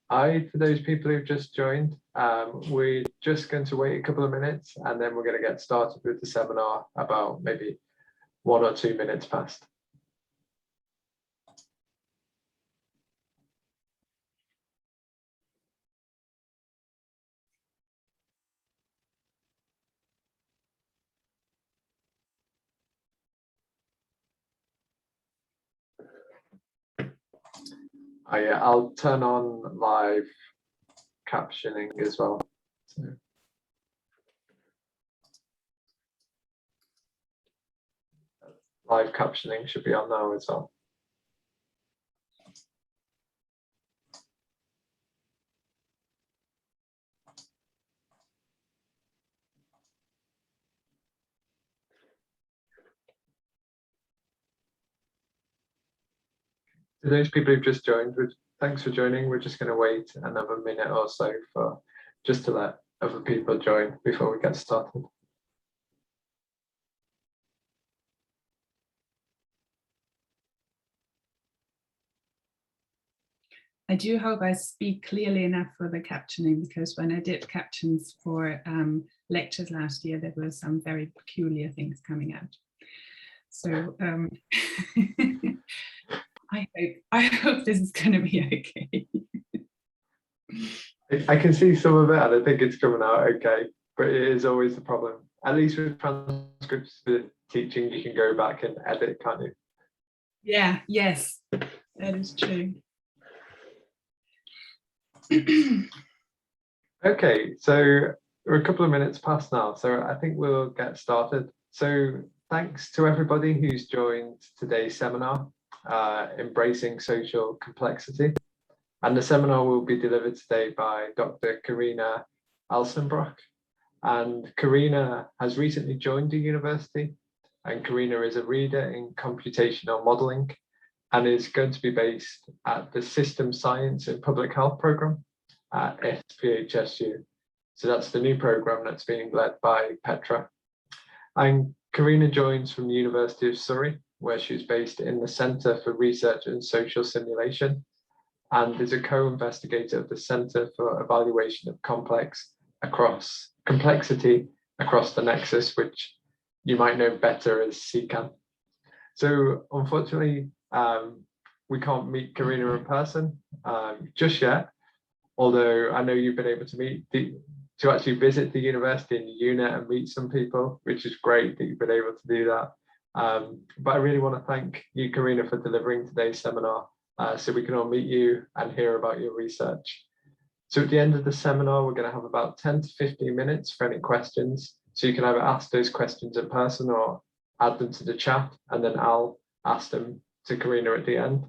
Hi to those people who've just joined. We're just going to wait a couple of minutes and then we're going to get started with the seminar about maybe 1 or 2 minutes past. Yeah, I'll turn on live captioning as well. So. Live captioning should be on now as well. To those people who've just joined, thanks for joining. We're just going to wait another minute or so for just to let other people join before we get started. I do hope I speak clearly enough for the captioning, because when I did captions for lectures last year, there were some very peculiar things coming out. So I hope this is going to be okay. I can see some of it and I think it's coming out okay, but it is always the problem. At least with transcripts for teaching, you can go back and edit, can't you? Yeah, yes, that is true. Okay, so we're a couple of minutes past now, so I think we'll get started. So thanks to everybody who's joined today's seminar, Embracing Social Complexity. And the seminar will be delivered today by Dr. Corinna Elsenbroich. And Karina has recently joined the university, and Karina is a reader in computational modeling and is going to be based at the System Science and Public Health program at SPHSU. So that's the new program that's being led by Petra. And Karina joins from the University of Surrey, where she's based in the Centre for Research and Social Simulation, and is a co-investigator of the Centre for Evaluation of Complexity across the Nexus, which you might know better as CCAN. So unfortunately, we can't meet Karina in person just yet, although I know you've been able to actually visit the university and the unit and meet some people, which is great that you've been able to do that. But I really want to thank you, Karina, for delivering today's seminar so we can all meet you and hear about your research. So at the end of the seminar, we're going to have about 10 to 15 minutes for any questions. So you can either ask those questions in person or add them to the chat, and then I'll ask them to Karina at the end.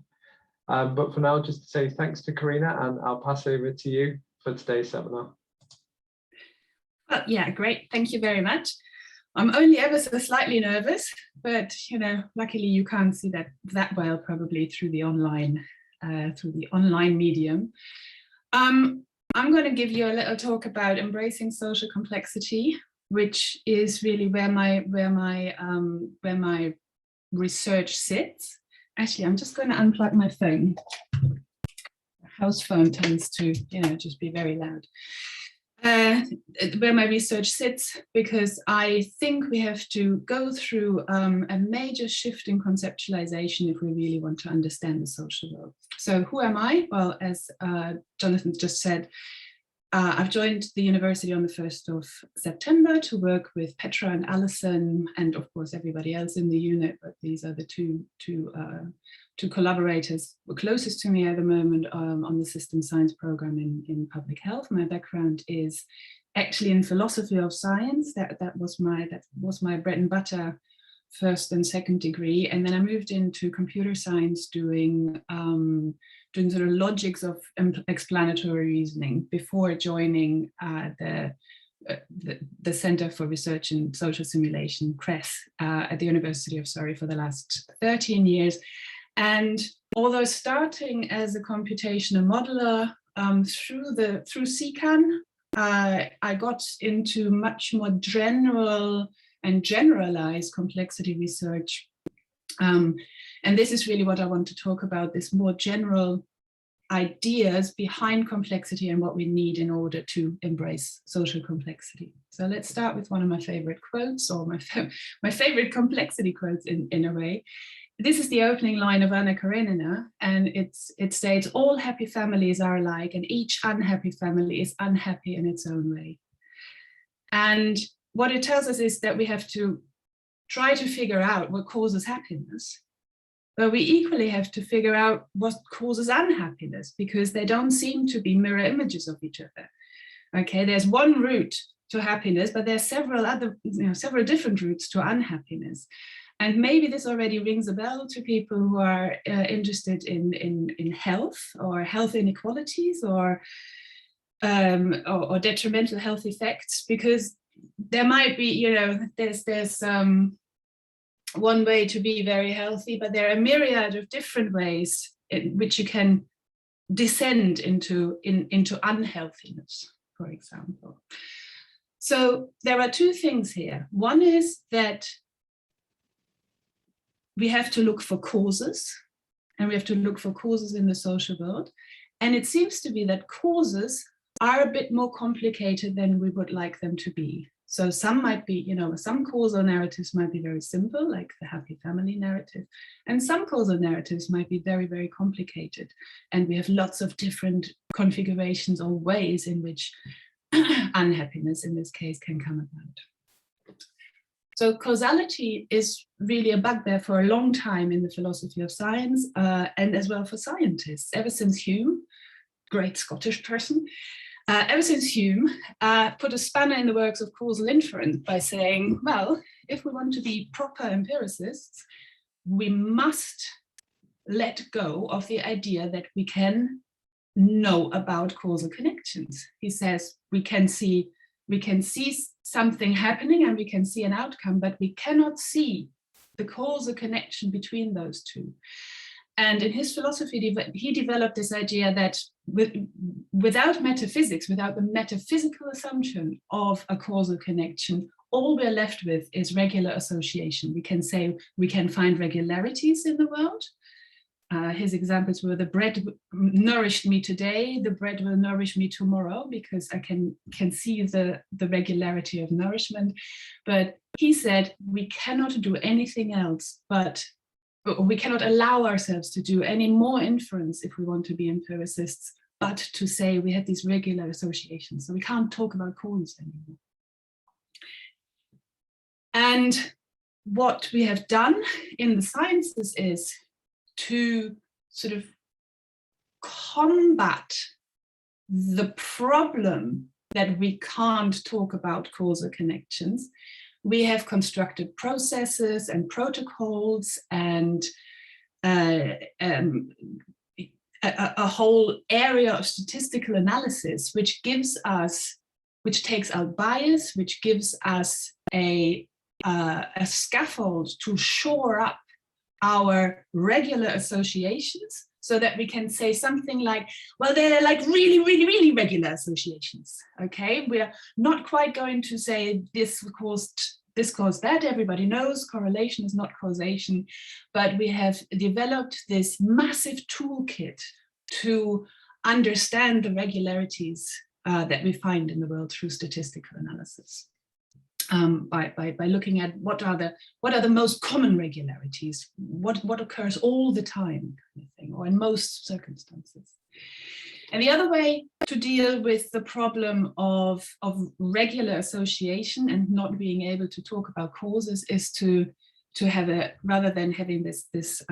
But for now, just to say thanks to Karina, and I'll pass over to you for today's seminar. Well, yeah, great. Thank you very much. I'm only ever so slightly nervous, but luckily you can't see that well probably through the online medium. I'm going to give you a little talk about embracing social complexity, which is really where my research sits. Actually, I'm just going to unplug my phone. House phone tends to, just be very loud. Where my research sits, because I think we have to go through a major shift in conceptualization if we really want to understand the social world. So who am I? Well, as Jonathan just said, I've joined the university on the 1st of September to work with Petra and Alison, and of course everybody else in the unit, but these are the two collaborators who are closest to me at the moment on the system science program in public health. My background is actually in philosophy of science. That was my bread and butter first and second degree, and then I moved into computer science doing sort of logics of explanatory reasoning before joining the Center for Research in Social Simulation, CRES, at the University of Surrey for the last 13 years. And although starting as a computational modeler through CCAN, I got into much more general and generalized complexity research. And this is really what I want to talk about, this more general ideas behind complexity and what we need in order to embrace social complexity. So let's start with one of my favorite quotes, or my favorite complexity quotes in a way. This is the opening line of Dr Corinna, and it states, all happy families are alike and each unhappy family is unhappy in its own way. And what it tells us is that we have to try to figure out what causes happiness, but we equally have to figure out what causes unhappiness, because they don't seem to be mirror images of each other. Okay, there's one route to happiness, but there's several different routes to unhappiness. And maybe this already rings a bell to people who are interested in health or health inequalities or detrimental health effects, because there might be, there's one way to be very healthy, but there are a myriad of different ways in which you can descend into unhealthiness, for example. So there are two things here. One is that we have to look for causes, and we have to look for causes in the social world. And it seems to be that causes are a bit more complicated than we would like them to be. So some might be, some causal narratives might be very simple, like the happy family narrative, and some causal narratives might be very, very complicated. And we have lots of different configurations or ways in which unhappiness in this case can come about. So causality is really a bugbear for a long time in the philosophy of science, and as well for scientists. Ever since Hume, great Scottish person, ever since Hume put a spanner in the works of causal inference by saying, well, if we want to be proper empiricists, we must let go of the idea that we can know about causal connections. He says we can see something happening and we can see an outcome, but we cannot see the causal connection between those two. And in his philosophy, he developed this idea that without metaphysics, without the metaphysical assumption of a causal connection, all we're left with is regular association. We can say we can find regularities in the world. His examples were the bread nourished me today, the bread will nourish me tomorrow, because I can see the regularity of nourishment. But he said we cannot do anything else, but we cannot allow ourselves to do any more inference if we want to be empiricists, but to say we have these regular associations. So we can't talk about causes anymore. And what we have done in the sciences is to sort of combat the problem that we can't talk about causal connections. We have constructed processes and protocols and a whole area of statistical analysis, which takes out bias, which gives us a scaffold to shore up our regular associations, so that we can say something like, well, they're like really, really, really regular associations. Okay, we're not quite going to say this caused that. Everybody knows correlation is not causation, but we have developed this massive toolkit to understand the regularities that we find in the world through statistical analysis. By looking at what are the most common regularities, what occurs all the time, kind of thing, or in most circumstances. And the other way to deal with the problem of regular association and not being able to talk about causes is to have rather than having this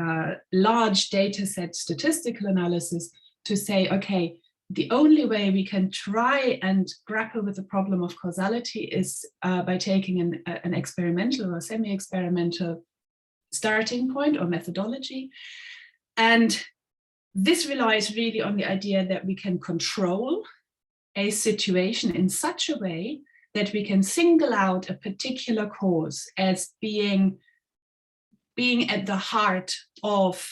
large data set statistical analysis, to say, okay, the only way we can try and grapple with the problem of causality is by taking an experimental or semi-experimental starting point or methodology. And this relies really on the idea that we can control a situation in such a way that we can single out a particular cause as being at the heart of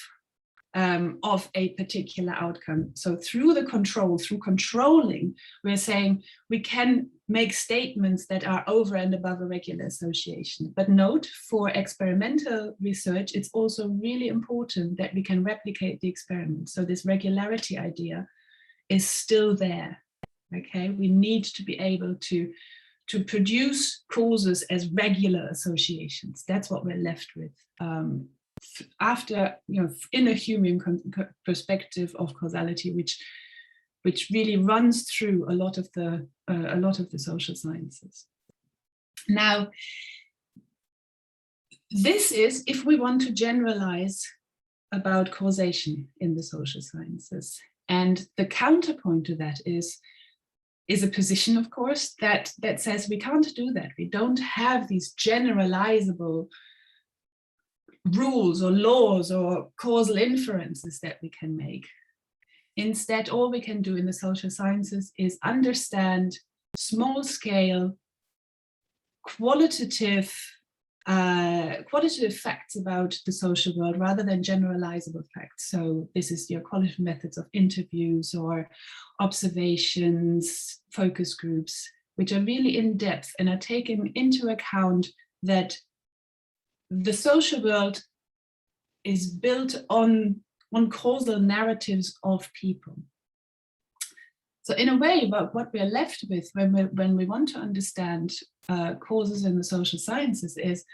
a particular outcome. So through controlling, we're saying we can make statements that are over and above a regular association. But note, for experimental research, it's also really important that we can replicate the experiment. So this regularity idea is still there. Okay, we need to be able to produce causes as regular associations. That's what we're left with after, in a human perspective of causality, which really runs through a lot of the social sciences. Now, this is if we want to generalize about causation in the social sciences. And the counterpoint to that is a position, of course, that says we can't do that. We don't have these generalizable rules or laws or causal inferences that we can make. Instead, all we can do in the social sciences is understand small-scale, qualitative facts about the social world rather than generalizable facts. So this is your qualitative methods of interviews or observations, focus groups, which are really in depth and are taking into account that the social world is built on causal narratives of people. So in a way, what we're left with when we want to understand causes in the social sciences is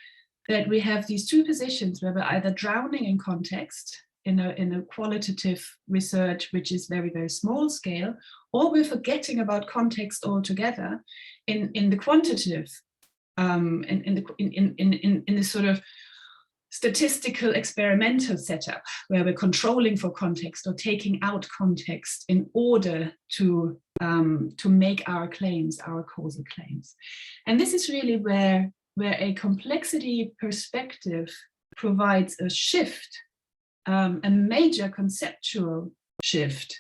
that we have these two positions where we're either drowning in context in a qualitative research, which is very, very small scale, or we're forgetting about context altogether in the quantitative, in the sort of statistical experimental setup where we're controlling for context or taking out context in order to make our claims, our causal claims. And this is really where a complexity perspective provides a shift, a major conceptual shift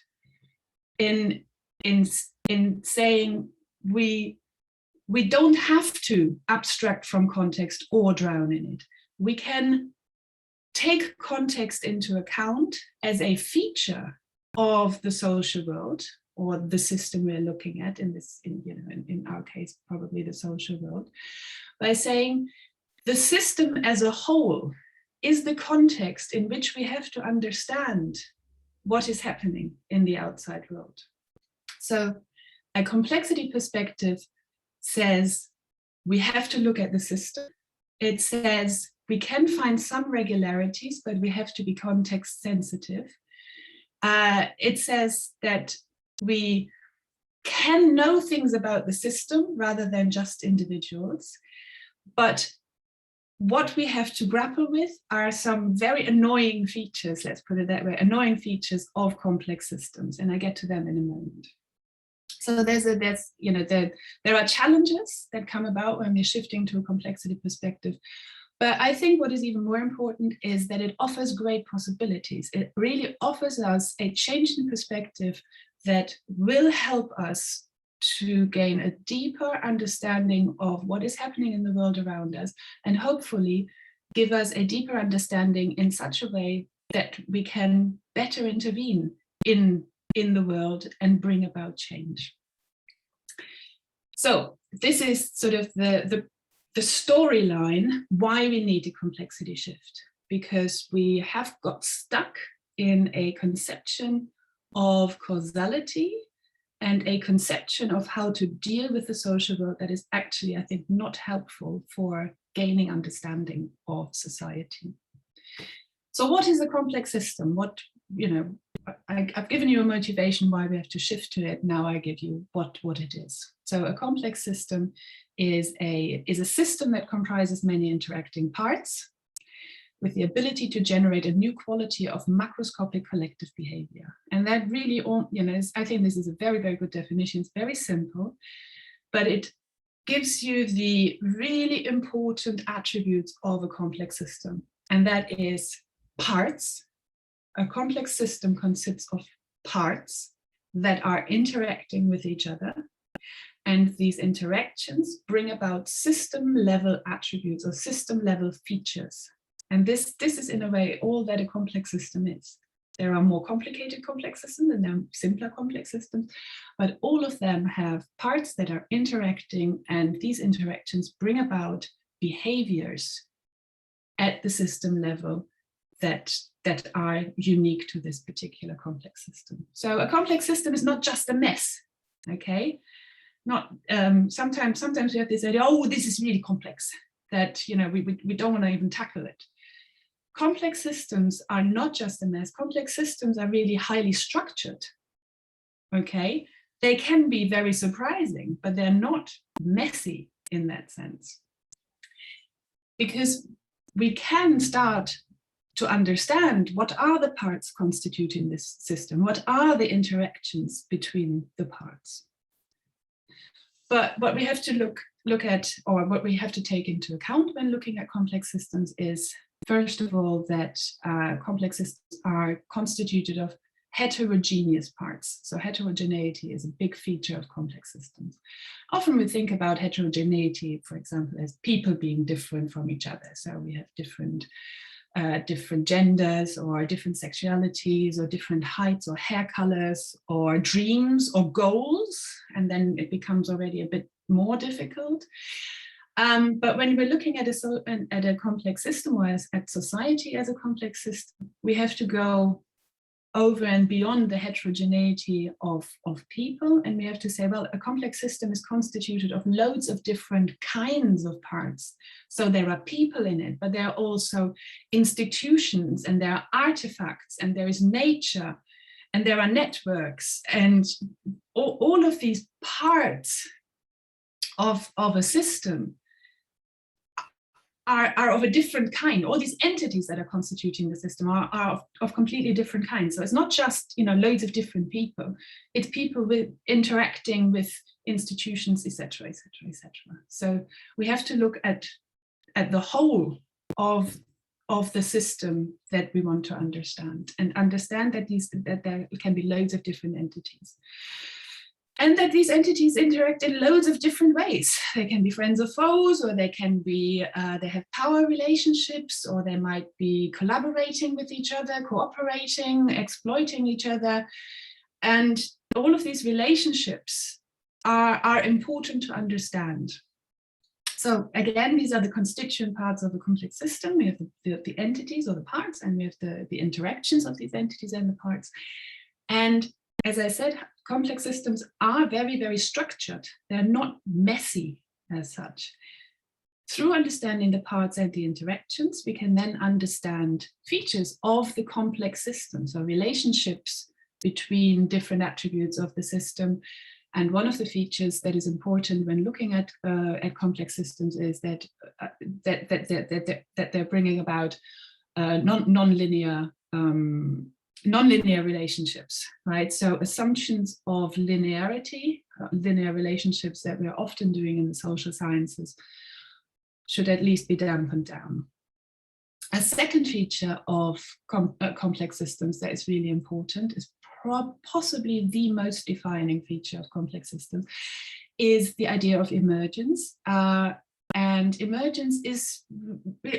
in saying we don't have to abstract from context or drown in it. We can take context into account as a feature of the social world or the system we're looking at in our case, probably the social world, by saying the system as a whole is the context in which we have to understand what is happening in the outside world. So a complexity perspective says we have to look at the system. It says we can find some regularities, but we have to be context sensitive. It says that we can know things about the system rather than just individuals. But what we have to grapple with are some very annoying features, let's put it that way, annoying features of complex systems. And I get to them in a moment. So there are challenges that come about when we're shifting to a complexity perspective. But I think what is even more important is that it offers great possibilities. It really offers us a change in perspective that will help us to gain a deeper understanding of what is happening in the world around us, and hopefully give us a deeper understanding in such a way that we can better intervene in the world and bring about change. So this is sort of the storyline why we need a complexity shift, because we have got stuck in a conception of causality and a conception of how to deal with the social world that is actually, I think, not helpful for gaining understanding of society. So what is a complex system? I've given you a motivation why we have to shift to it. Now I give you what it is. So a complex system is a system that comprises many interacting parts with the ability to generate a new quality of macroscopic collective behavior. And that really, I think this is a very, very good definition. It's very simple, but it gives you the really important attributes of a complex system. And that is parts. A complex system consists of parts that are interacting with each other. And these interactions bring about system level attributes or system level features. And this is in a way all that a complex system is. There are more complicated complex systems and there are simpler complex systems, but all of them have parts that are interacting, and these interactions bring about behaviors at the system level that are unique to this particular complex system. So a complex system is not just a mess, okay? Not sometimes we have this idea, oh, this is really complex, that we don't want to even tackle it. Complex systems are not just a mess. Complex systems are really highly structured, okay? They can be very surprising, but they're not messy in that sense. Because we can start to understand what are the parts constituting this system, what are the interactions between the parts. But what we have to look at, or what we have to take into account when looking at complex systems is, first of all, that complex systems are constituted of heterogeneous parts. So heterogeneity is a big feature of complex systems. Often we think about heterogeneity, for example, as people being different from each other. So we have different genders or different sexualities or different heights or hair colors or dreams or goals, and then it becomes already a bit more difficult. But when we're looking at a complex system, or at society as a complex system, we have to go over and beyond the heterogeneity of people, and we have to say, well, a complex system is constituted of loads of different kinds of parts. So there are people in it, but there are also institutions, and there are artifacts, and there is nature, and there are networks, and all of these parts of a system are of a different kind. All these entities that are constituting the system are of completely different kinds. So it's not just loads of different people. It's people interacting with institutions, etc., etc., etc. So we have to look at the whole of the system that we want to understand, and understand that there can be loads of different entities. And that these entities interact in loads of different ways. They can be friends or foes, or they can be, they have power relationships, or they might be collaborating with each other, cooperating, exploiting each other. And all of these relationships are important to understand. So again, these are the constituent parts of a complex system. We have the entities or the parts, and we have the interactions of these entities and the parts. And as I said, complex systems are very, very structured. They're not messy as such. Through understanding the parts and the interactions, we can then understand features of the complex system, so relationships between different attributes of the system. And one of the features that is important when looking at complex systems is that they're bringing about non-linear relationships, right? So assumptions of linearity, linear relationships that we're often doing in the social sciences, should at least be dampened down. A second feature of complex systems that is really important, is possibly the most defining feature of complex systems, is the idea of emergence. And emergence is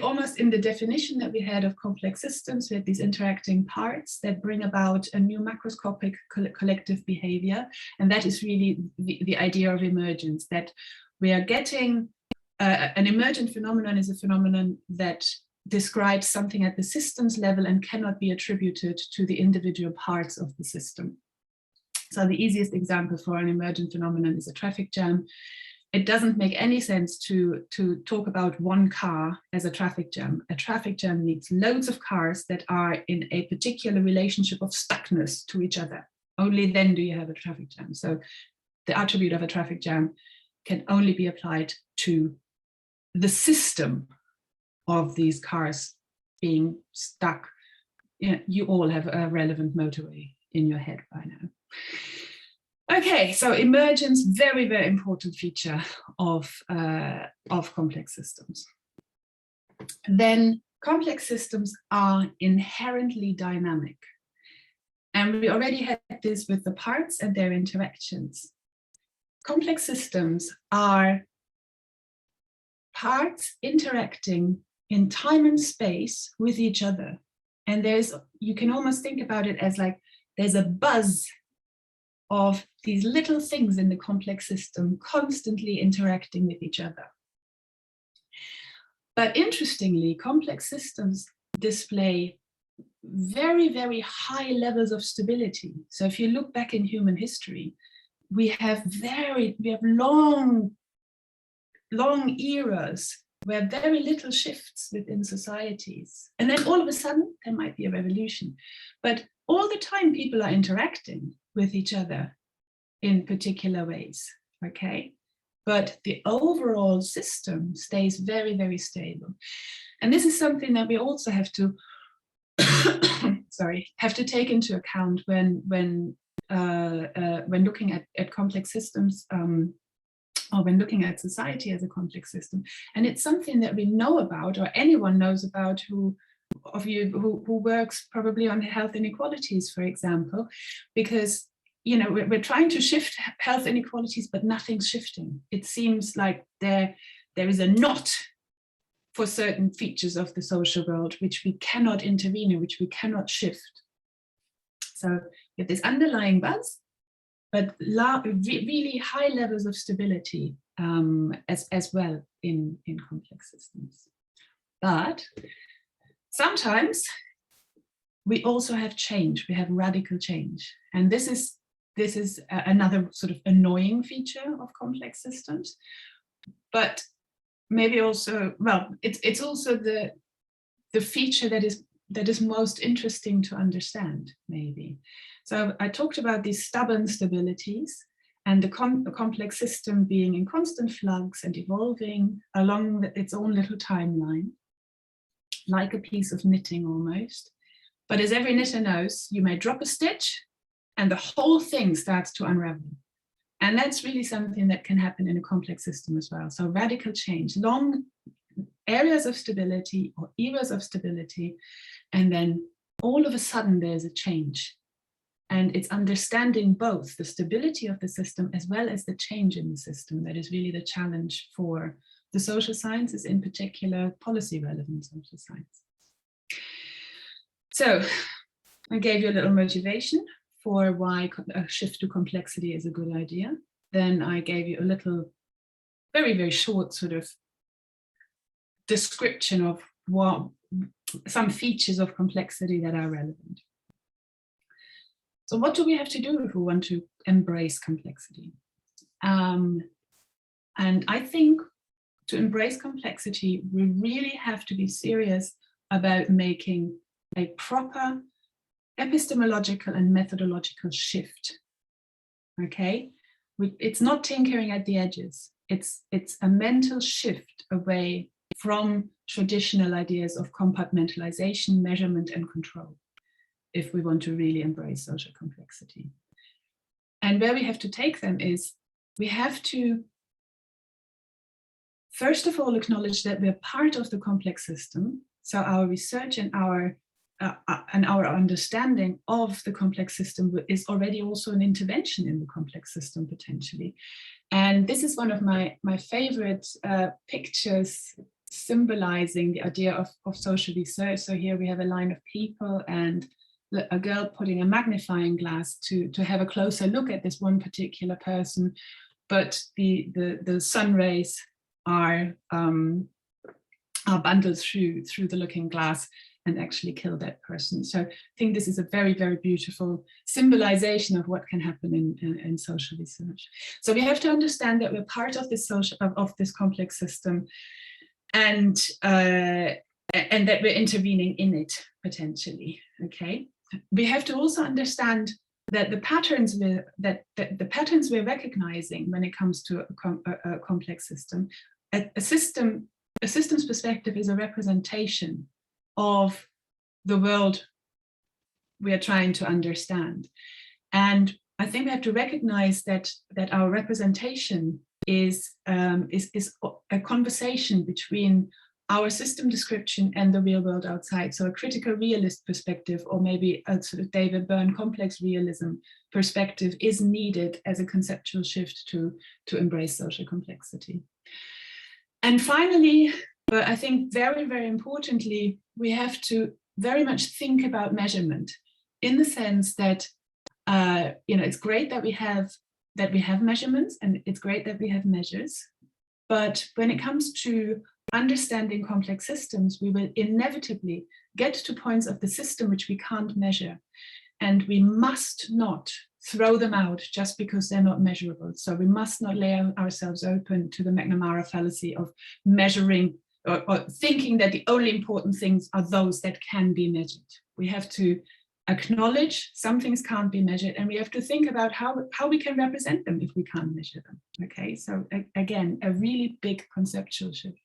almost in the definition that we had of complex systems. We had these interacting parts that bring about a new macroscopic collective behavior. And that is really the idea of emergence, that we are getting an emergent phenomenon is a phenomenon that describes something at the systems level and cannot be attributed to the individual parts of the system. So the easiest example for an emergent phenomenon is a traffic jam. It doesn't make any sense to talk about one car as a traffic jam. A traffic jam needs loads of cars that are in a particular relationship of stuckness to each other. Only then do you have a traffic jam. So the attribute of a traffic jam can only be applied to the system of these cars being stuck. You all have a relevant motorway in your head by now. Okay, so emergence, very, very important feature of complex systems. Then complex systems are inherently dynamic. And we already had this with the parts and their interactions. Complex systems are parts interacting in time and space with each other. And you can almost think about it as like, there's a buzz of these little things in the complex system constantly interacting with each other. But interestingly, complex systems display very, very high levels of stability. So if you look back in human history, we have long eras where very little shifts within societies. And then all of a sudden, there might be a revolution. But all the time, people are interacting with each other in particular ways, okay? But the overall system stays very, very stable. And this is something that we also have to, have to take into account when looking at complex systems, or when looking at society as a complex system. And it's something that we know about, or anyone knows about who works probably on health inequalities, for example, because we're trying to shift health inequalities, but nothing's shifting. It seems like there is a knot for certain features of the social world which we cannot intervene in, which we cannot shift. So we have this underlying buzz, but really high levels of stability as well in complex systems. But sometimes we also have change, we have radical change. And this is another sort of annoying feature of complex systems, but maybe also, well, it's also the feature that is most interesting to understand, maybe. So I talked about these stubborn stabilities and the complex system being in constant flux and evolving along its own little timeline, like a piece of knitting almost. But as every knitter knows, you may drop a stitch and the whole thing starts to unravel. And that's really something that can happen in a complex system as well. So radical change, long areas of stability or eras of stability, and then all of a sudden there's a change. And it's understanding both the stability of the system as well as the change in the system that is really the challenge for the social sciences, in particular policy relevant social science. So I gave you a little motivation for why a shift to complexity is a good idea. Then I gave you a little, very, very short sort of description of some features of complexity that are relevant. So what do we have to do if we want to embrace complexity? And I think to embrace complexity, we really have to be serious about making a proper epistemological and methodological shift, okay? It's not tinkering at the edges. It's a mental shift away from traditional ideas of compartmentalization, measurement, and control, if we want to really embrace social complexity. And where we have to take them is, we have to, first of all, acknowledge that we're part of the complex system. So our research and our understanding of the complex system is already also an intervention in the complex system, potentially. And this is one of my favorite pictures symbolizing the idea of social research. So here we have a line of people and a girl putting a magnifying glass to have a closer look at this one particular person, but the sun rays are bundled through the looking glass and actually kill that person. So I think this is a very, very beautiful symbolization of what can happen in social research. So we have to understand that we're part of this this complex system, and that we're intervening in it potentially. Okay. We have to also understand that the patterns we're recognizing when it comes to a complex system, a system's perspective is a representation of the world we are trying to understand. And I think we have to recognize that our representation is a conversation between our system description and the real world outside. So a critical realist perspective, or maybe a sort of David Byrne complex realism perspective, is needed as a conceptual shift to embrace social complexity. And finally, but I think very, very importantly, we have to very much think about measurement in the sense that, it's great that we have measurements, and it's great that we have measures. But when it comes to understanding complex systems, we will inevitably get to points of the system which we can't measure. And we must not throw them out just because they're not measurable. So we must not lay ourselves open to the McNamara fallacy of measuring or thinking that the only important things are those that can be measured. We have to acknowledge some things can't be measured, and we have to think about how we can represent them if we can't measure them. Okay, so again, a really big conceptual shift.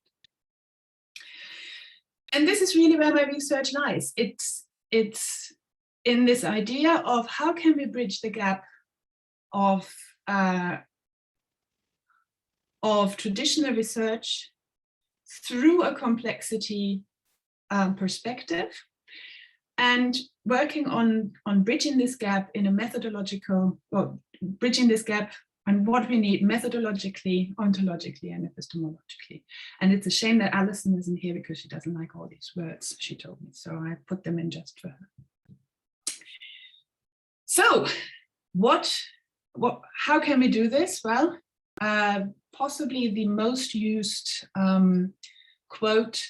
And this is really where my research lies. It's in this idea of how can we bridge the gap of traditional research through a complexity perspective, and working on bridging this gap in a methodological, well, bridging this gap and what we need methodologically, ontologically, and epistemologically. And it's a shame that Alison isn't here because she doesn't like all these words, she told me. So I put them in just for her. So how can we do this? Well, possibly the most used quote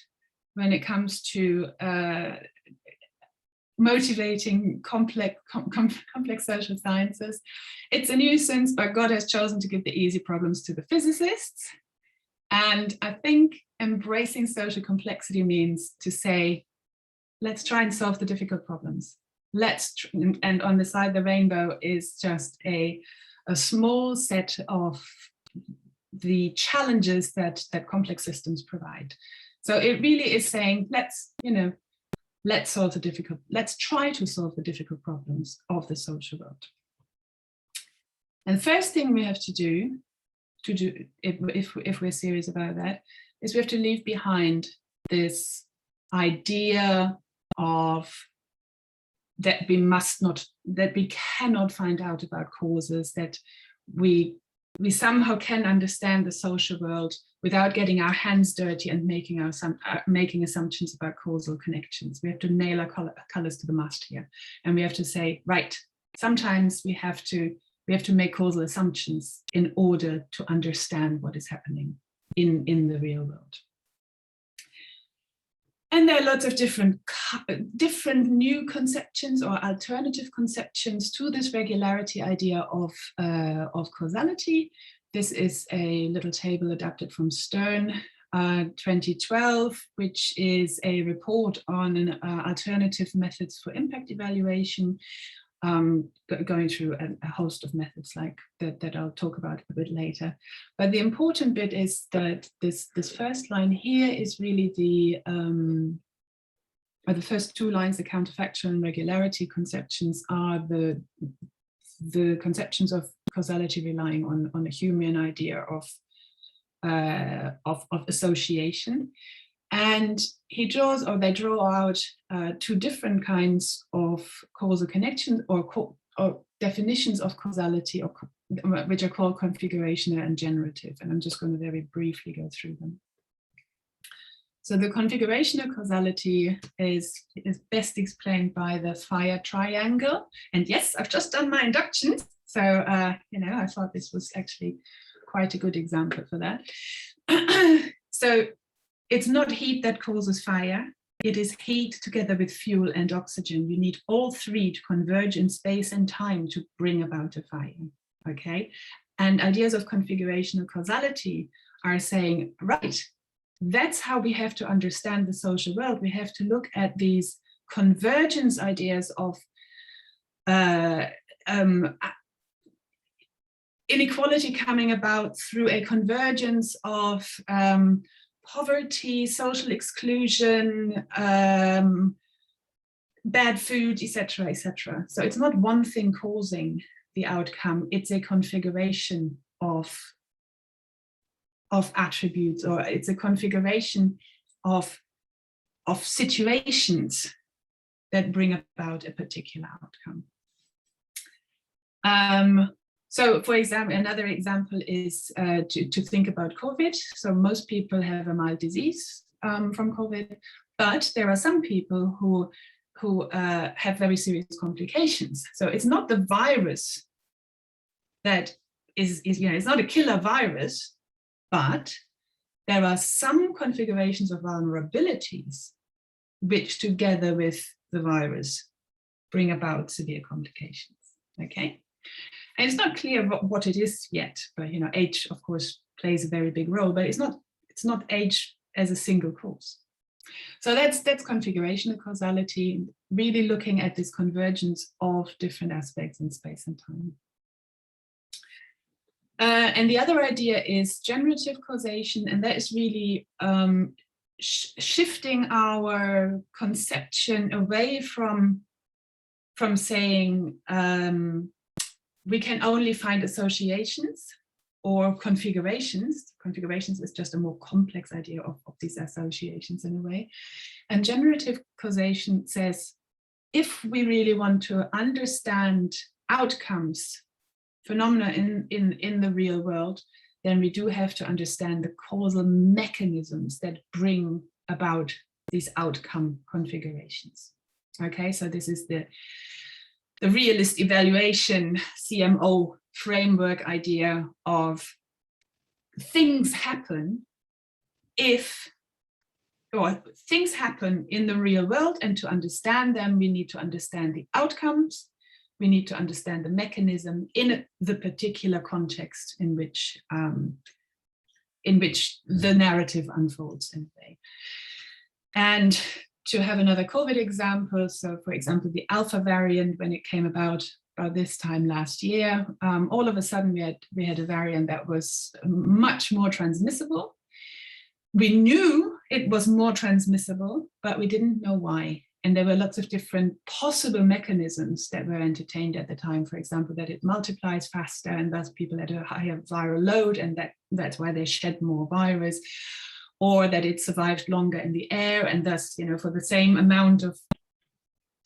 when it comes to motivating complex social sciences. It's a nuisance, but God has chosen to give the easy problems to the physicists. And I think embracing social complexity means to say, let's try and solve the difficult problems. And on the side, the rainbow is just a small set of the challenges that complex systems provide. So it really is saying, let's try to solve the difficult problems of the social world. And the first thing we have to do if we're serious about that, is we have to leave behind this idea of that we cannot find out about causes, that we somehow can understand the social world without getting our hands dirty and making assumptions about causal connections. We have to nail our colors to the mast here, and we have to say, right, sometimes we have to make causal assumptions in order to understand what is happening in the real world. And there are lots of different new conceptions or alternative conceptions to this regularity idea of causality. This is a little table adapted from Stern 2012, which is a report on alternative methods for impact evaluation, going through a host of methods like that I'll talk about a bit later. But the important bit is that this first line here is really the first two lines, the counterfactual and regularity conceptions, are the conceptions of causality relying on a Humean idea of association. And they draw out two different kinds of causal connections or definitions of causality, which are called configurational and generative. And I'm just going to very briefly go through them. So the configurational causality is best explained by the fire triangle. And yes, I've just done my induction. So, I thought this was actually quite a good example for that. So it's not heat that causes fire. It is heat together with fuel and oxygen. You need all three to converge in space and time to bring about a fire, okay? And ideas of configurational causality are saying, right, that's how we have to understand the social world. We have to look at these convergence ideas of inequality coming about through a convergence of poverty, social exclusion, bad food, etc., etc. So it's not one thing causing the outcome, it's a configuration of attributes, or it's a configuration of situations that bring about a particular outcome. So, for example, another example is to think about COVID. So most people have a mild disease from COVID. But there are some people who have very serious complications. So it's not the virus that is it's not a killer virus, but there are some configurations of vulnerabilities which together with the virus bring about severe complications, okay? And it's not clear what it is yet, but age of course plays a very big role, but it's not age as a single cause. So that's configurational causality, really looking at this convergence of different aspects in space and time. And the other idea is generative causation, and that is really shifting our conception away from saying we can only find associations or configurations. Configurations is just a more complex idea of these associations in a way. And generative causation says, if we really want to understand outcomes, phenomena in the real world, then we do have to understand the causal mechanisms that bring about these outcome configurations. Okay, so this is the realist evaluation CMO framework idea of things happen things happen in the real world, and to understand them, we need to understand the outcomes. We need to understand the mechanism in the particular context in which the narrative unfolds in a way. And to have another COVID example, so for example, the Alpha variant, when it came about this time last year, all of a sudden we had a variant that was much more transmissible. We knew it was more transmissible, but we didn't know why. And there were lots of different possible mechanisms that were entertained at the time. For example, that it multiplies faster and thus people had a higher viral load, and that's why they shed more virus, or that it survived longer in the air, and thus, for the same amount of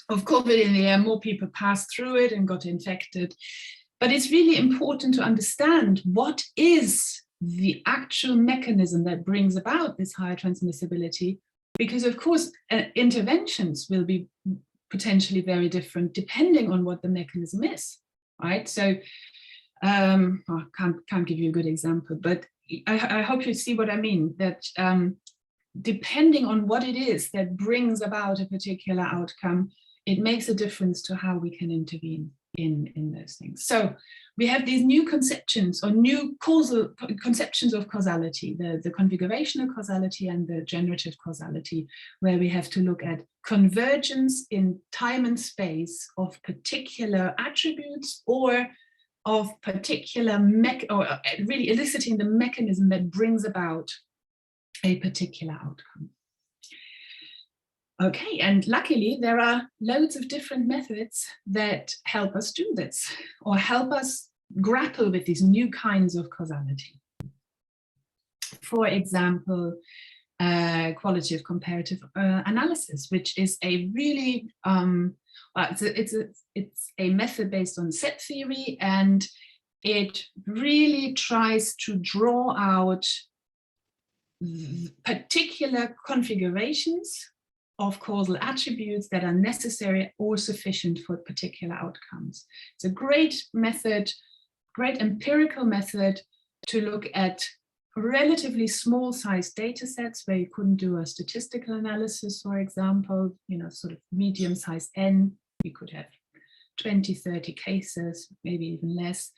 COVID in the air, more people passed through it and got infected. But it's really important to understand what is the actual mechanism that brings about this higher transmissibility, because of course interventions will be potentially very different depending on what the mechanism is, right? So I can't give you a good example, but I hope you see what I mean, that depending on what it is that brings about a particular outcome, it makes a difference to how we can intervene in those things. So we have these new conceptions or new causal conceptions of causality, the configurational causality and the generative causality, where we have to look at convergence in time and space of particular attributes or of particular or really eliciting the mechanism that brings about a particular outcome. Okay, and luckily there are loads of different methods that help us do this or help us grapple with these new kinds of causality. For example, qualitative comparative analysis, which is a really, it's a method based on set theory, and it really tries to draw out particular configurations of causal attributes that are necessary or sufficient for particular outcomes. It's a great method, great empirical method to look at relatively small sized data sets where you couldn't do a statistical analysis, for example, sort of medium sized N. You could have 20, 30 cases, maybe even less.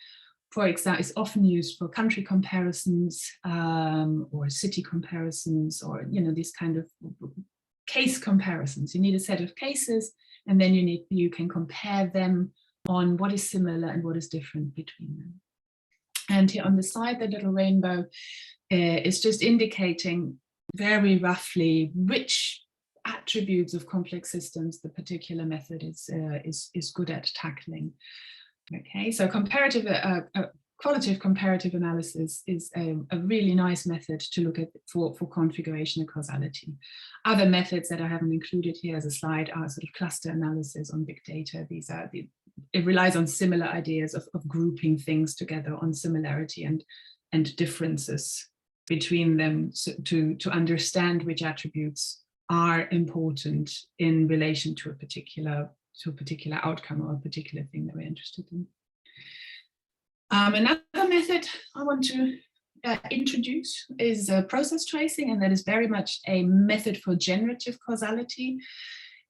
For example, it's often used for country comparisons or city comparisons, or these kind of case comparisons. You need a set of cases, and then you can compare them on what is similar and what is different between them. And here on the side, the little rainbow is just indicating very roughly which attributes of complex systems the particular method is good at tackling. Okay, so qualitative comparative analysis is a really nice method to look at for configuration and causality. Other methods that I haven't included here as a slide are sort of cluster analysis on big data. It relies on similar ideas of grouping things together on similarity and differences between them, to understand which attributes are important in relation to a particular outcome or a particular thing that we're interested in. Another method I want to introduce is process tracing, and that is very much a method for generative causality.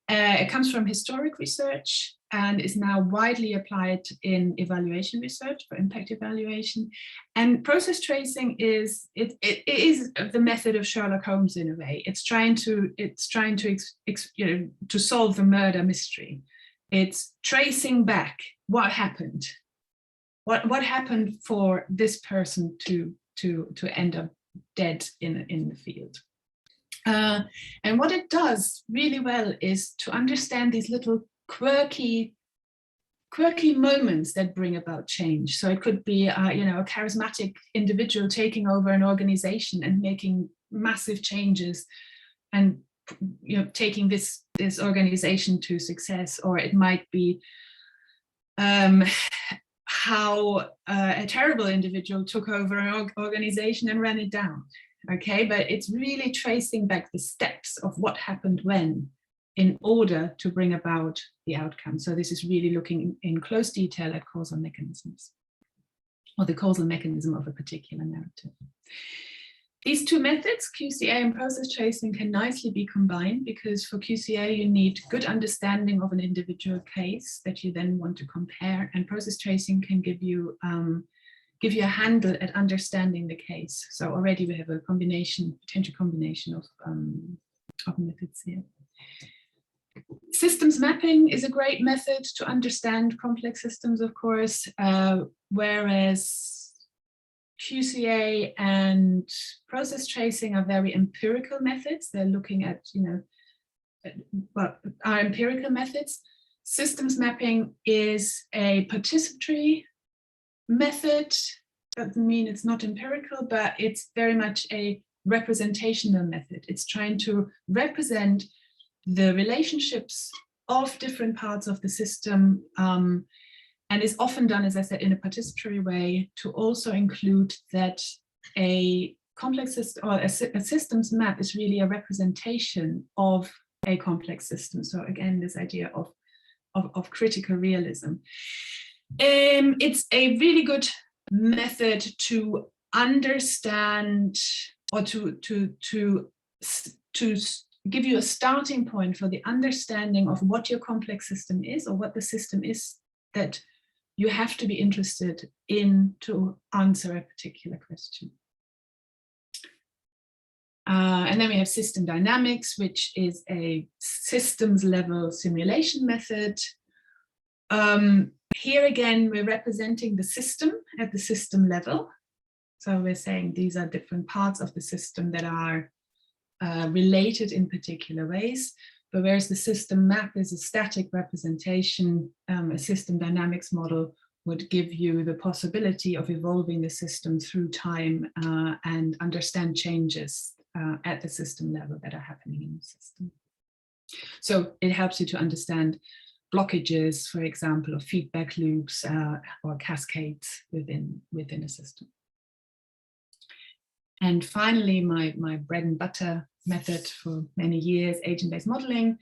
It comes from historic research and is now widely applied in evaluation research for impact evaluation. And process tracing is the method of Sherlock Holmes in a way. It's trying to solve the murder mystery. It's tracing back what happened. What happened for this person to end up dead in the field. And what it does really well is to understand these little quirky moments that bring about change. So it could be a charismatic individual taking over an organization and making massive changes and taking this organization to success, or it might be how a terrible individual took over an organization and ran it down. Okay, but it's really tracing back the steps of what happened when in order to bring about the outcome. So this is really looking in close detail at causal mechanisms, or the causal mechanism of a particular narrative. These two methods, QCA and process tracing, can nicely be combined, because for QCA you need good understanding of an individual case that you then want to compare, and process tracing can give you a handle at understanding the case. So already we have a potential combination of methods here. Systems mapping is a great method to understand complex systems, of course, whereas QCA and process tracing are very empirical methods. They're looking at, are empirical methods. Systems mapping is a participatory method. Doesn't mean it's not empirical, but it's very much a representational method. It's trying to represent the relationships of different parts of the system, and is often done, as I said, in a participatory way, to also include that a complex system or a systems map is really a representation of a complex system. So again, this idea of critical realism. It's a really good method to understand, or to give you a starting point for the understanding of what your complex system is, or what the system is that you have to be interested in to answer a particular question. And then we have system dynamics, which is a systems level simulation method. Here again, we're representing the system at the system level. So we're saying these are different parts of the system that are related in particular ways. But whereas the system map is a static representation, a system dynamics model would give you the possibility of evolving the system through time and understand changes at the system level that are happening in the system. So it helps you to understand blockages, for example, of feedback loops or cascades within a system. And finally, my bread and butter method for many years, agent-based modeling.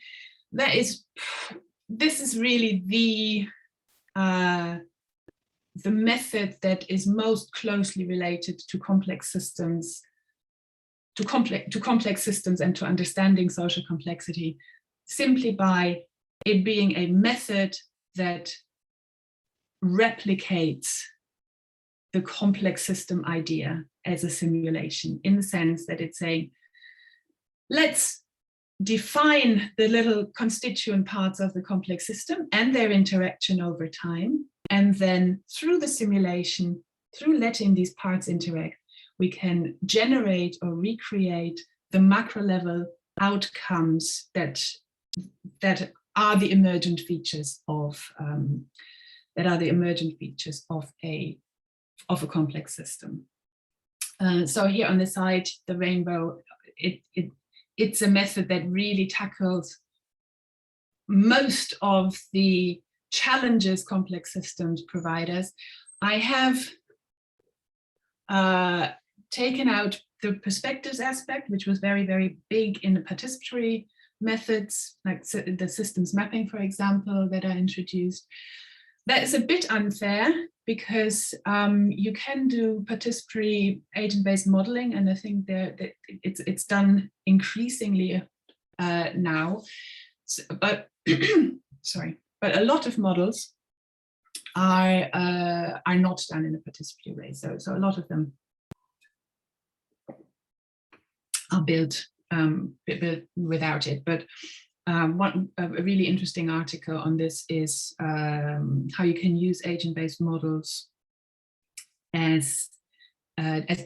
This is really the method that is most closely related to complex systems, to complex systems and to understanding social complexity, simply by it being a method that replicates the complex system idea as a simulation, in the sense that it's saying, let's define the little constituent parts of the complex system and their interaction over time. And then through the simulation, through letting these parts interact, we can generate or recreate the macro level outcomes that are the emergent features of a complex system. So here on the side, the rainbow, it's a method that really tackles most of the challenges complex systems provide us. I have taken out the perspectives aspect, which was very, very big in the participatory methods, like the systems mapping, for example, that I introduced. That is a bit unfair because you can do participatory agent-based modeling, and I think that it's done increasingly now. So, but sorry, but a lot of models are not done in a participatory way. So a lot of them are built without it. But a really interesting article on this is how you can use agent-based models as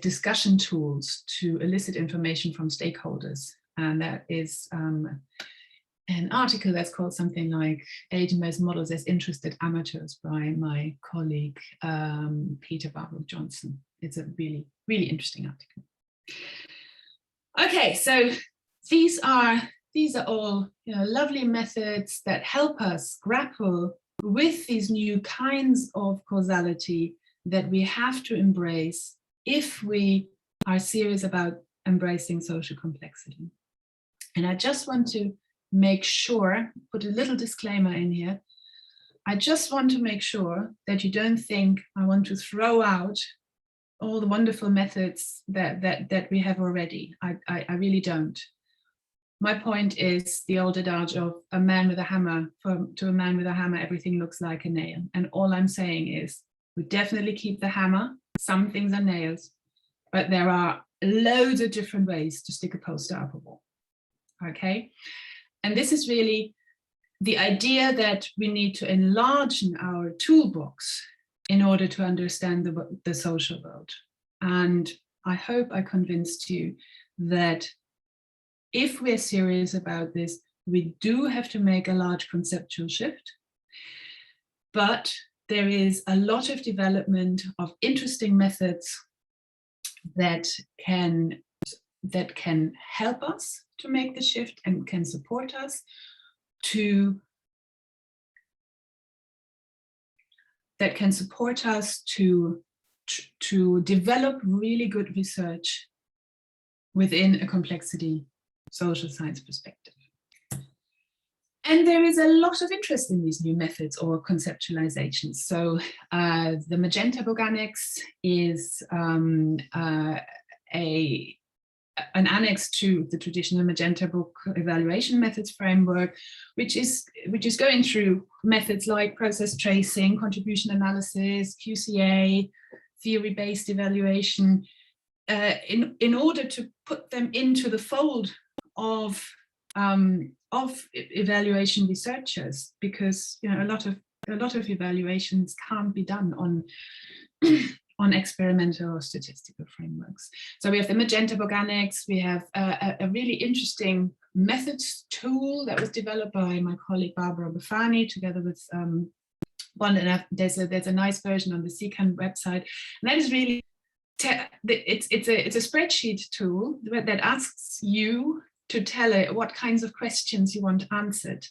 discussion tools to elicit information from stakeholders. And that is an article that's called something like Agent-Based Models as Interested Amateurs by my colleague, Peter Barber-Johnson. It's a really, really interesting article. Okay, so these are all, you know, lovely methods that help us grapple with these new kinds of causality that we have to embrace if we are serious about embracing social complexity. And I just want to make sure, put a little disclaimer in here. I just want to make sure that you don't think I want to throw out all the wonderful methods that we have already. I really don't. My point is the old adage of a man with a hammer, to a man with a hammer, everything looks like a nail. And all I'm saying is we definitely keep the hammer. Some things are nails, but there are loads of different ways to stick a poster up a wall. Okay. And this is really the idea that we need to enlarge our toolbox in order to understand the social world. And I hope I convinced you that if we're serious about this, we do have to make a large conceptual shift. But there is a lot of development of interesting methods that can help us to make the shift and can support us to develop really good research within a complexity social science perspective. And there is a lot of interest in these new methods or conceptualizations. So the magenta organics is an annex to the traditional Magenta book evaluation methods framework, which is going through methods like process tracing, contribution analysis, QCA, theory-based evaluation, in order to put them into the fold of evaluation researchers, because you know a lot of evaluations can't be done on experimental or statistical frameworks. So we have the Magenta Organics, we have a really interesting methods tool that was developed by my colleague Barbara Bafani together with there's a nice version on the CCAN website, and that is really it's a spreadsheet tool that asks you to tell it what kinds of questions you want answered,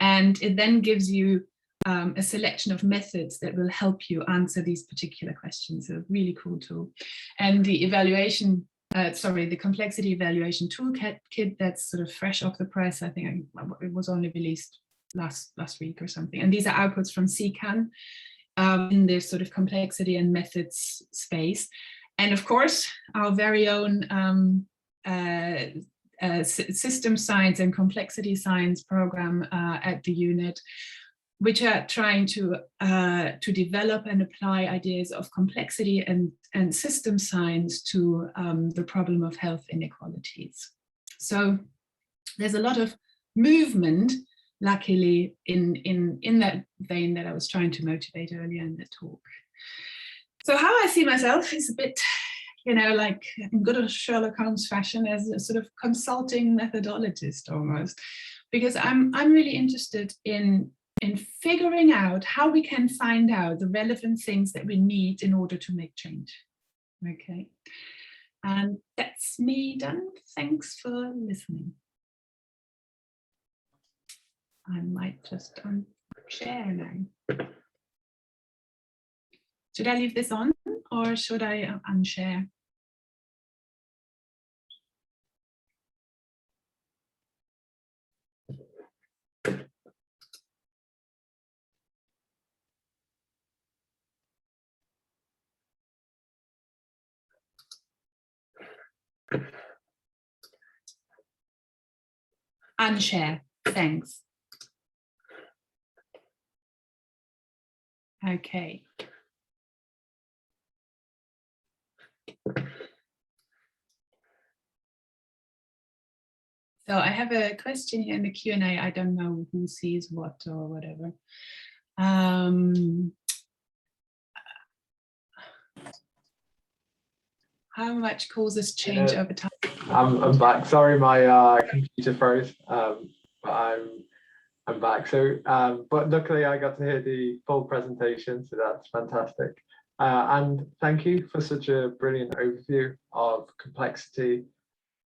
and it then gives you a selection of methods that will help you answer these particular questions. A really cool tool. And the the complexity evaluation toolkit that's sort of fresh off the press. I think it was only released last week or something. And these are outputs from CCAN in this sort of complexity and methods space. And of course, our very own system science and complexity science program at the unit, which are trying to develop and apply ideas of complexity and system science to the problem of health inequalities. So there's a lot of movement, luckily, in that vein that I was trying to motivate earlier in the talk. So how I see myself is a bit, you know, like in good old Sherlock Holmes fashion, as a sort of consulting methodologist almost, because I'm really interested in figuring out how we can find out the relevant things that we need in order to make change. Okay, and that's me done. Thanks for listening. I might just share now. Should I leave this on or should I unshare? Unshare, thanks. Okay. So I have a question here in the Q&A. I don't know who sees what or whatever. How much causes change over time? I'm back. Sorry, my computer froze, but I'm back. So, but luckily I got to hear the full presentation, so that's fantastic. And thank you for such a brilliant overview of complexity.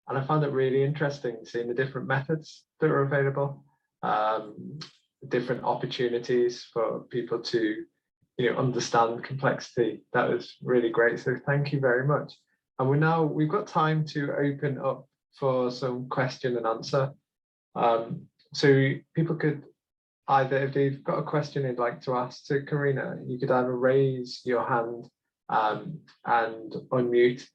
And I found it really interesting seeing the different methods that are available, different opportunities for people to, understand complexity. That was really great. So thank you very much. And we've got time to open up for some question and answer. So people could either, if they've got a question they'd like to ask to Karina, you could either raise your hand and unmute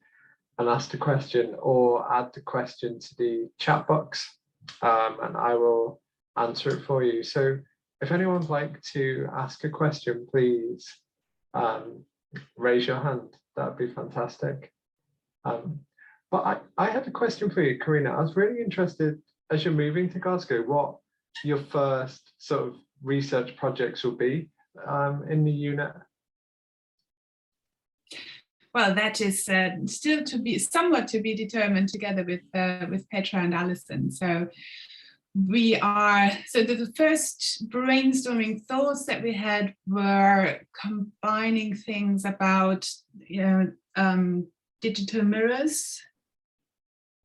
and ask the question, or add the question to the chat box, and I will answer it for you. So if anyone would like to ask a question, please raise your hand. That would be fantastic. But I had a question for you, Karina. I was really interested, as you're moving to Glasgow, what your first sort of research projects will be in the unit. Well, that is still somewhat to be determined together with Petra and Alison. So the first brainstorming thoughts that we had were combining things about digital mirrors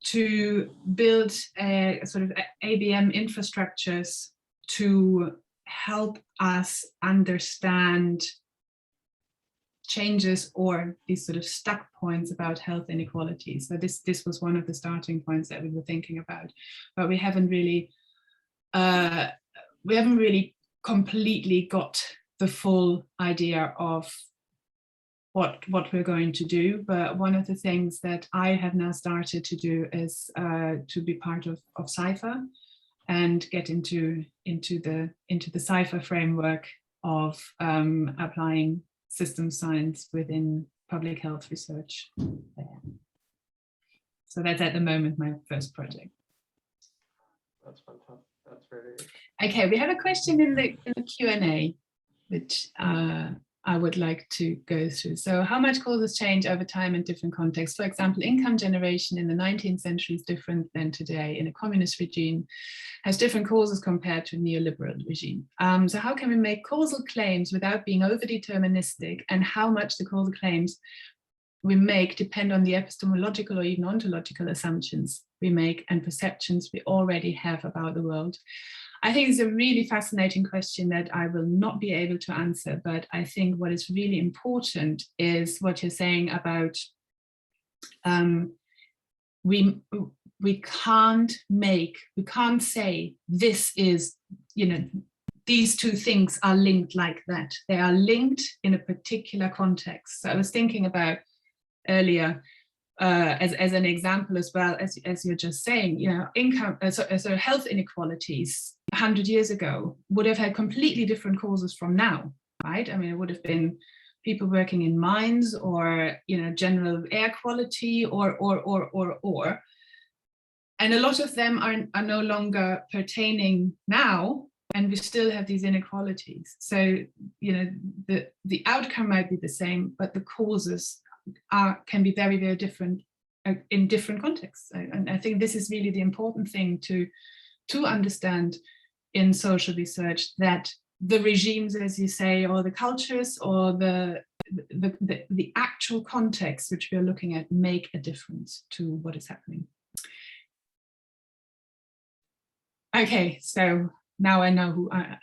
to build a sort of ABM infrastructures to help us understand changes or these sort of stuck points about health inequalities. So this was one of the starting points that we were thinking about, but we haven't really completely got the full idea of what we're going to do. But one of the things that I have now started to do is to be part of CIFA and get into the CIFA framework of applying system science within public health research. So that's at the moment my first project. That's fantastic. That's really good. Okay, we have a question in the Q&A, which I would like to go through. So how much causes change over time in different contexts? For example, income generation in the 19th century is different than today in a communist regime, has different causes compared to a neoliberal regime. So how can we make causal claims without being over-deterministic, and how much the causal claims we make depend on the epistemological or even ontological assumptions we make and perceptions we already have about the world? I think it's a really fascinating question that I will not be able to answer, but I think what is really important is what you're saying about we can't say this is, these two things are linked like that. They are linked in a particular context. So I was thinking about earlier, as an example as well, as you're just saying, income, so health inequalities 100 years ago would have had completely different causes from now, right? I mean, it would have been people working in mines, or general air quality, or. And a lot of them are no longer pertaining now, and we still have these inequalities. So, the outcome might be the same, but the causes can be very, very different in different contexts. And I think this is really the important thing to understand in social research, that the regimes, as you say, or the cultures, or the actual context which we are looking at make a difference to what is happening. Okay, so now I know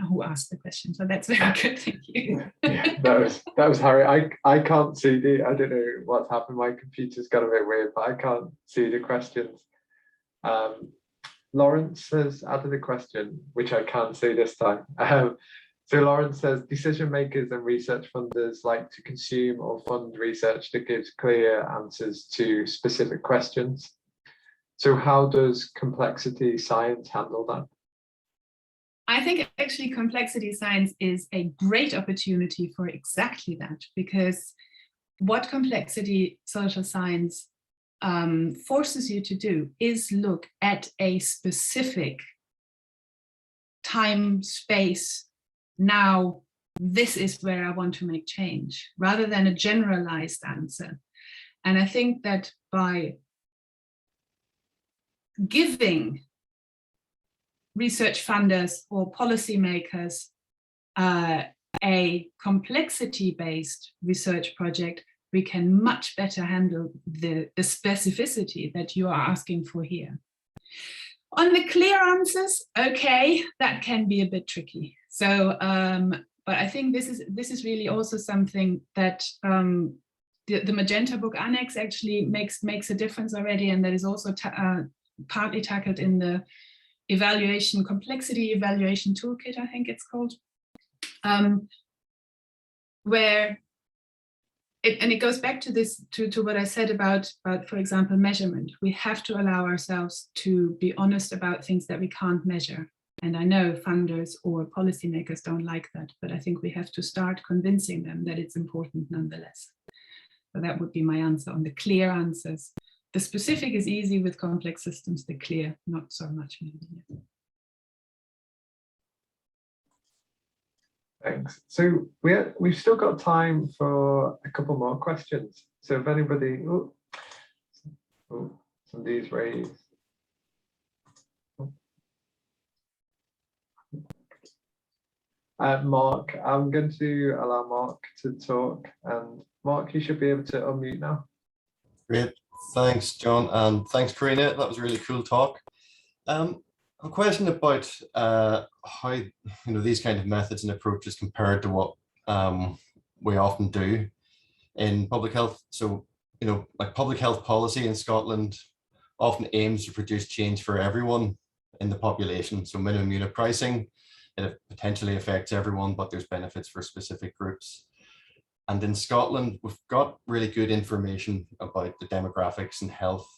who asked the question, so that's very good. Thank you. Yeah, that was Harry. I can't see I don't know what's happened. My computer's got a bit weird, but I can't see the questions. Lawrence has added a question, which I can't see this time. So Lawrence says, decision makers and research funders like to consume or fund research that gives clear answers to specific questions. So how does complexity science handle that? I think actually complexity science is a great opportunity for exactly that, because what complexity social science forces you to do is look at a specific time, space, now this is where I want to make change, rather than a generalized answer. And I think that by giving research funders or policymakers a complexity-based research project, we can much better handle the specificity that you are asking for here. On the clear answers, okay, that can be a bit tricky. So, but I think this is really also something that the Magenta book annex actually makes a difference already, and that is also partly tackled in the complexity evaluation toolkit, I think it's called, where it goes back to this, to what I said about, for example, measurement. We have to allow ourselves to be honest about things that we can't measure. And I know funders or policymakers don't like that, but I think we have to start convincing them that it's important nonetheless. So that would be my answer on the clear answers. The specific is easy with complex systems, the clear, not so much maybe. Thanks. So we've still got time for a couple more questions. So if anybody, somebody's raised. Mark, I'm going to allow Mark to talk, and Mark, you should be able to unmute now. Great, thanks, John, and thanks, Karina. That was a really cool talk. A question about how these kind of methods and approaches compared to what we often do in public health. So like public health policy in Scotland often aims to produce change for everyone in the population. So minimum unit pricing, it potentially affects everyone, but there's benefits for specific groups. And in Scotland, we've got really good information about the demographics and health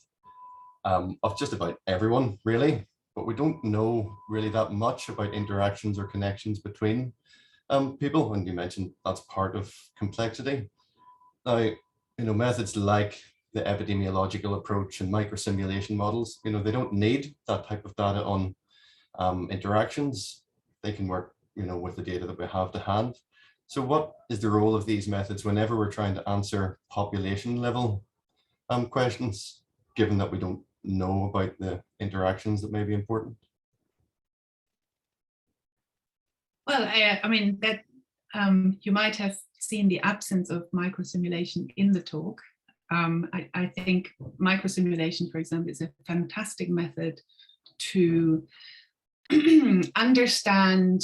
of just about everyone, really. But we don't know really that much about interactions or connections between people. And you mentioned that's part of complexity. Now, methods like the epidemiological approach and microsimulation models, they don't need that type of data on interactions. They can work, with the data that we have to hand. So what is the role of these methods whenever we're trying to answer population level questions, given that we don't know about the interactions that may be important? Well, I mean that you might have seen the absence of microsimulation in the talk. I think microsimulation, for example, is a fantastic method to understand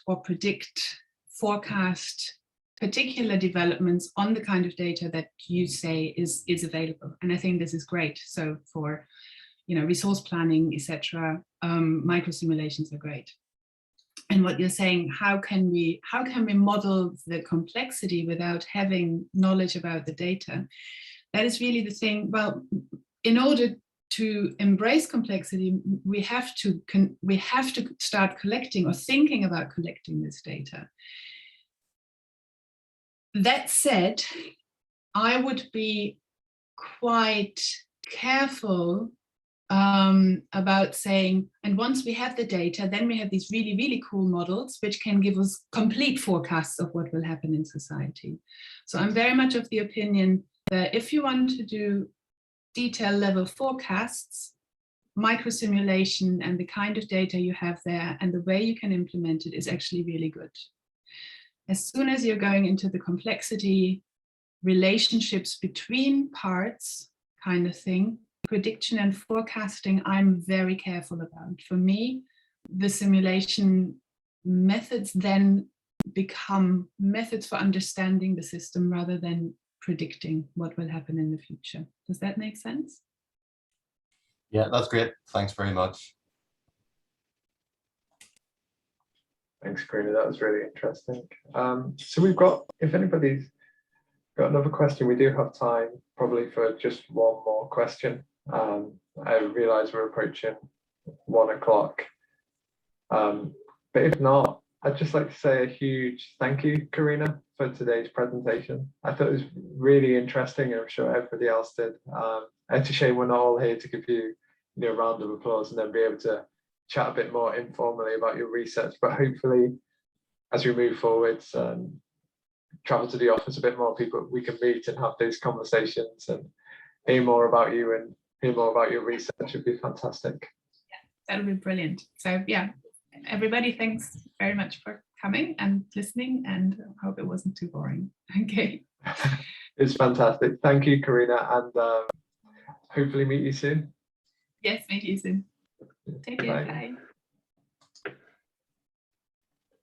or predict, forecast particular developments on the kind of data that you say is available. And I think this is great. So for resource planning, etc., microsimulations are great. And what you're saying, how can we model the complexity without having knowledge about the data? That is really the thing. Well, in order to embrace complexity, we have to start collecting or thinking about collecting this data. That said, I would be quite careful about saying, and once we have the data, then we have these really, really cool models which can give us complete forecasts of what will happen in society. So I'm very much of the opinion that if you want to do detail level forecasts, microsimulation and the kind of data you have there and the way you can implement it is actually really good. As soon as you're going into the complexity, relationships between parts kind of thing, prediction and forecasting, I'm very careful about. For me, the simulation methods then become methods for understanding the system rather than predicting what will happen in the future. Does that make sense? Yeah, that's great. Thanks very much. Thanks, Karina. That was really interesting. So we've got, if anybody's got another question. We do have time probably for just one more question. I realise we're approaching 1 o'clock. But if not, I'd just like to say a huge thank you, Karina, for today's presentation. I thought it was really interesting, and I'm sure everybody else did. It's a shame we're not all here to give you, a round of applause and then be able to chat a bit more informally about your research. But hopefully, as we move forwards, travel to the office, a bit more people we can meet and have those conversations and hear more about you and hear more about your research would be fantastic. That would be brilliant. So yeah, everybody, thanks very much for coming and listening, and I hope it wasn't too boring. Okay. It's fantastic. Thank you, Karina, and hopefully meet you soon. Yes, meet you soon. Take care. Bye. Bye.